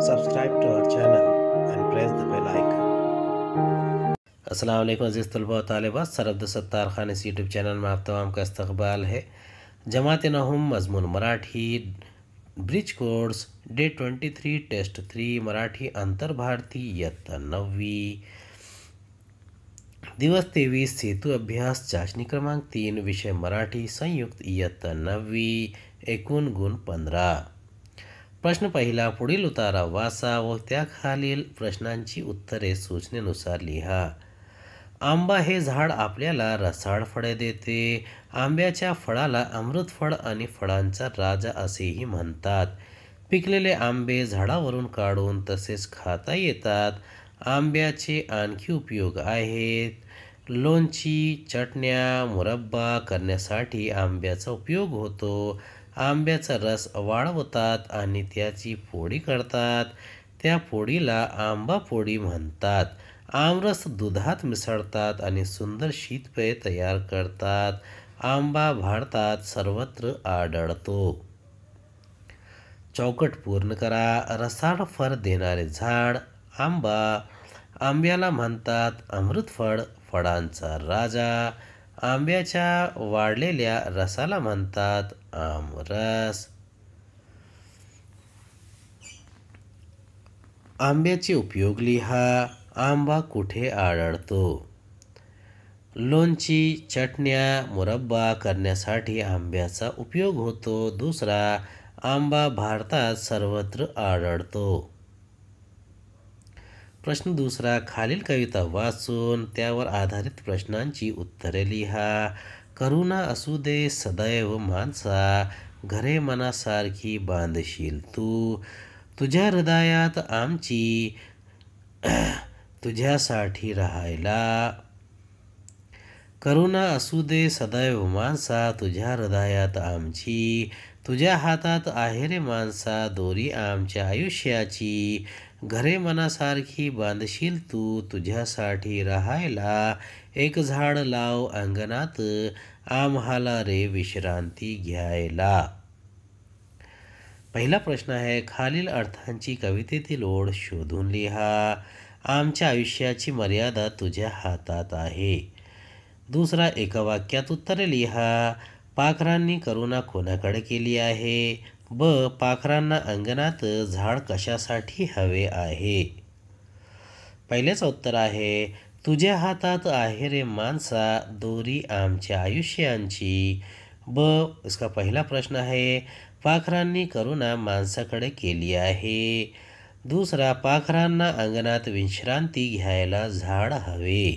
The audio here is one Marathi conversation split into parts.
Subscribe to our channel and press the bell icon. अस्सलाम वालेकुम अज़ीज़ तलबा व तालिबात। सर अब्दुलसत्तार खान इस यूट्यूब चैनल में आप तमाम का इस्तकबाल है। जमात नहुम मजमून Marathi bridge course day 23 test 3 Marathi Antar Bharati इयत्ता 9वी दिवस 23 सेतु अभ्यास चाचणी क्रमांक 3 विषय मराठी संयुक्त इयत्ता 9वी एकूण गुण 15। प्रश्न पहिला, पुढील उतारा वाचा व त्याखालील प्रश्नांची उत्तरे सूचनेनुसार लिहा। आंबा हे झाड आपल्याला रसाळ फळे देते। आंब्याच्या फळाला अमृतफळ आणि फळांचा राजा असेही म्हणतात। पिकलेले आंबे झाडावरून काढून तसेच खाता येतात। आंब्याचे आणखी उपयोग आहेत। लोणची, चटण्या, मुरब्बा करण्यासाठी आंब्याचा उपयोग होतो। आंब्याचा रस वाळवतात आणि त्याची फोडी करतात। त्या फोडीला आंबा फोडी म्हणतात। आमरस दुधात मिसळतात आणि सुंदर शीतपेय तयार करतात। आंबा भारतात सर्वत्र आढळतो। चौकट पूर्ण करा। रसाळ फळ देणारे झाड आंबा। आंब्याला म्हणतात अमृतफळ, फळांचा राजा। आंब्याच्या वाळलेल्या रसाला म्हणतात आमरस। आंब्याचे उपयोग लिहा। आंबा कुठे आढळतो? लोणची, चटण्या, मुरब्बा करण्यासाठी आंब्याचा उपयोग होतो। दुसरा, आंबा भारतात सर्वत्र आढळतो। प्रश्न दुसरा, खालील कविता वाचून त्यावर आधारित प्रश्नांची उत्तरे लिहा। करुणा असू दे सदैव माणसा, घरे मनासारखी बांधशील तू। तुझ्या हृदयात आमची, तुझ्यासाठी राहायला। करुणा असू दे सदैव माणसा, तुझ्या हृदयात आमची। तुझ्या हातात आहे रे माणसा दोरी आमच्या आयुष्याची। घरे मनासारखी बांधशील तू, तुझ्यासाठी राहायला। एक झाड लाव अंगणात, आम्हाला रे विश्रांती घ्यायला। पहिला प्रश्न आहे, खालील अर्थांची कवितेतील ओळ शोधून लिहा। आमच्या आयुष्याची मर्यादा तुझ्या हातात आहे। दुसरा, एका वाक्यात उत्तरे लिहा। पाखरांनी करुणा कोणाकडे केली आहे? ब, पाखरांना अंगणात झाड कशासाठी हवे आहे? पहिल्याचं उत्तर आहे, तुझ्या हातात आहे रे माणसा दोरी आमच्या आयुष्यांची। ब, इसका पहिला प्रश्न आहे, पाखरांनी करुणा माणसाकडे केली आहे। दुसरा, पाखरांना अंगणात विश्रांती घ्यायला झाड हवे।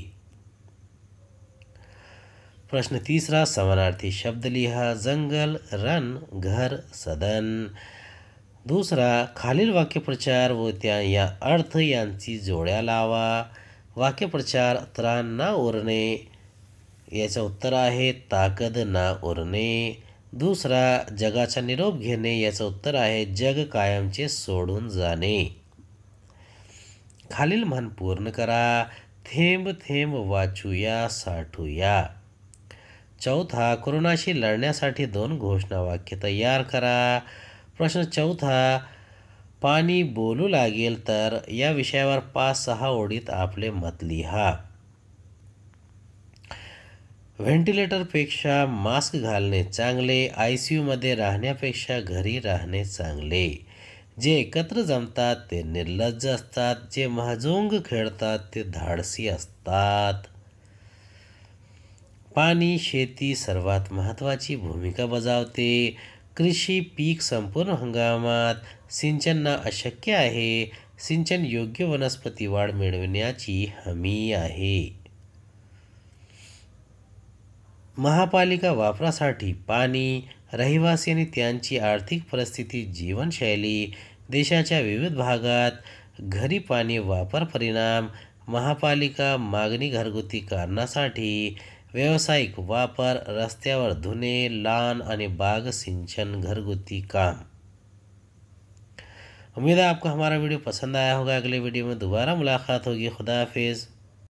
प्रश्न तिसरा, समानार्थी शब्द लिहा। जंगल, रण, घर, सदन। दुसरा, खालील वाक्यप्रचार व या अर्थ यांची जोड्या लावा। वाक्यप्रचार, त्राण ना उरणे, याचं उत्तर आहे ताकद ना उरणे। दुसरा, जगाचा निरोप घेणे, याचं उत्तर आहे जग कायमचे सोडून जाणे। खालील म्हण पूर्ण करा। थेंब थेंब वाचूया साठूया। चौथा, कोरोनाशी लढण्यासाठी 2 घोषणा वाक्य तयार करा। प्रश्न चौथा, पाणी बोलू लागेल तर या विषयावर 5-6 ओळीत आपले मत लिहा। व्हेंटिलेटरपेक्षा मास्क घालणे चांगले, ICU मध्ये राहण्यापेक्षा घरी राहणे चांगले। जे एकत्र जमतात ते निर्लज्ज असतात, जे महाजोंग खेळतात ते धाडसी असतात। पाणी शेती सर्वात महत्त्वाची भूमिका बजावते। कृषी पीक संपूर्ण हंगामात, सिंचन अशक्य आहे। सिंचन योग्य वनस्पती वाढ मिळविण्याची हमी आहे। महापालिका वापरासाठी पाणी, रहिवासी आणि त्यांची आर्थिक परिस्थिती, जीवनशैली, देशाच्या विविध भागात घरी पाणी वापर परिणाम, महापालिका मागणी घरगुती कारणासाठी, व्यावसायिक वापर, रस्त्यावर धुणे, लॉन आणि बाग सिंचन, घरगुती काम। उम्मीद है आपको हमारा वीडियो पसंद आया होगा। अगले वीडियो में दोबारा मुलाकात होगी। खुदा हाफिज।